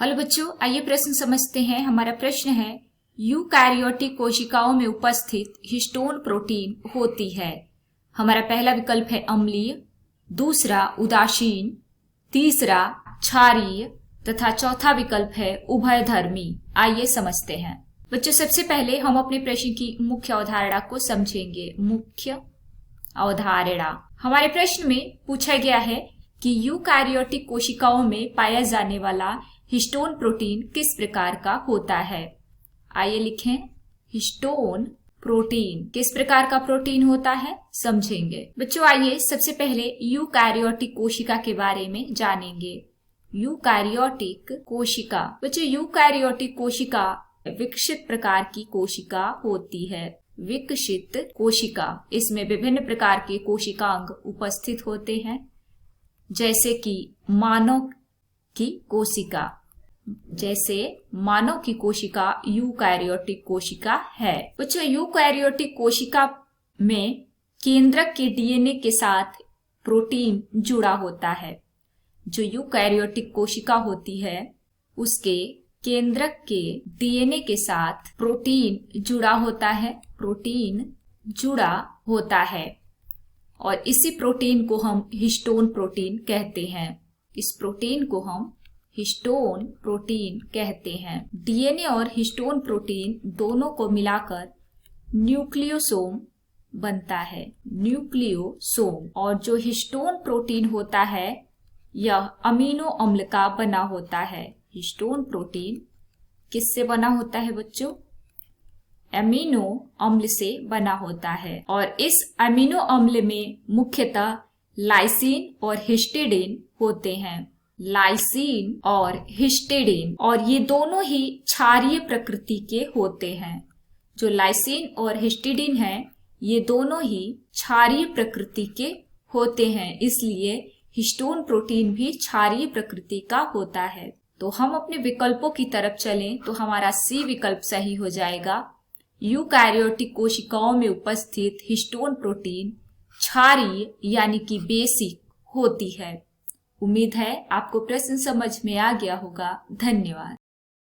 Hello बच्चों, आइए प्रश्न समझते हैं। हमारा प्रश्न है, यूकैरियोटिक कोशिकाओं में उपस्थित हिस्टोन प्रोटीन होती है। हमारा पहला विकल्प है अम्लीय, दूसरा उदासीन, तीसरा क्षारीय तथा चौथा विकल्प है उभयधर्मी। आइए समझते हैं। बच्चों, सबसे पहले हम अपने प्रश्न की मुख्य अवधारणा को समझेंगे। मुख्य अवधारणा, हमारे प्रश्न में पूछा गया है कि यूकैरियोटिक कोशिकाओं में पाया जाने वाला हिस्टोन प्रोटीन किस प्रकार का होता है। आइए लिखें, हिस्टोन प्रोटीन किस प्रकार का प्रोटीन होता है, समझेंगे। बच्चों, आइए सबसे पहले यूकैरियोटिक कोशिका के बारे में जानेंगे। यूकैरियोटिक कोशिका, बच्चों यूकैरियोटिक कोशिका विकसित प्रकार की कोशिका होती है। विकसित कोशिका, इसमें विभिन्न प्रकार के कोशिकांग उपस्थित होते हैं, जैसे कि मानव की कोशिका। जैसे मानव की कोशिका यूकैरियोटिक कोशिका है। बच्चों, यूकैरियोटिक कोशिका में केंद्रक के डीएनए के साथ प्रोटीन जुड़ा होता है। जो यूकैरियोटिक कोशिका होती है उसके केंद्रक के डीएनए के साथ प्रोटीन जुड़ा होता है। प्रोटीन जुड़ा होता है और इसी प्रोटीन को हम हिस्टोन प्रोटीन कहते हैं। इस प्रोटीन को हम हिस्टोन प्रोटीन कहते हैं। डीएनए और हिस्टोन प्रोटीन दोनों को मिलाकर न्यूक्लियोसोम बनता है। न्यूक्लियोसोम। और जो हिस्टोन प्रोटीन होता है यह अमीनो अम्ल का बना होता है। हिस्टोन प्रोटीन किससे बना होता है बच्चों? अमीनो अम्ल से बना होता है। और इस अमीनो अम्ल में मुख्यतः लाइसिन और हिस्टिडीन होते हैं। लाइसिन और हिस्टिडीन, और ये दोनों ही क्षारीय प्रकृति के होते हैं। जो लाइसिन और हिस्टिडीन है ये दोनों ही क्षारीय प्रकृति के होते हैं, इसलिए हिस्टोन प्रोटीन भी क्षारीय प्रकृति का होता है। तो हम अपने विकल्पों की तरफ चलें तो हमारा सी विकल्प सही हो जाएगा। यूकैरियोटिक कोशिकाओं में उपस्थित हिस्टोन प्रोटीन क्षारीय यानी कि बेसिक होती है। उम्मीद है आपको प्रश्न समझ में आ गया होगा। धन्यवाद।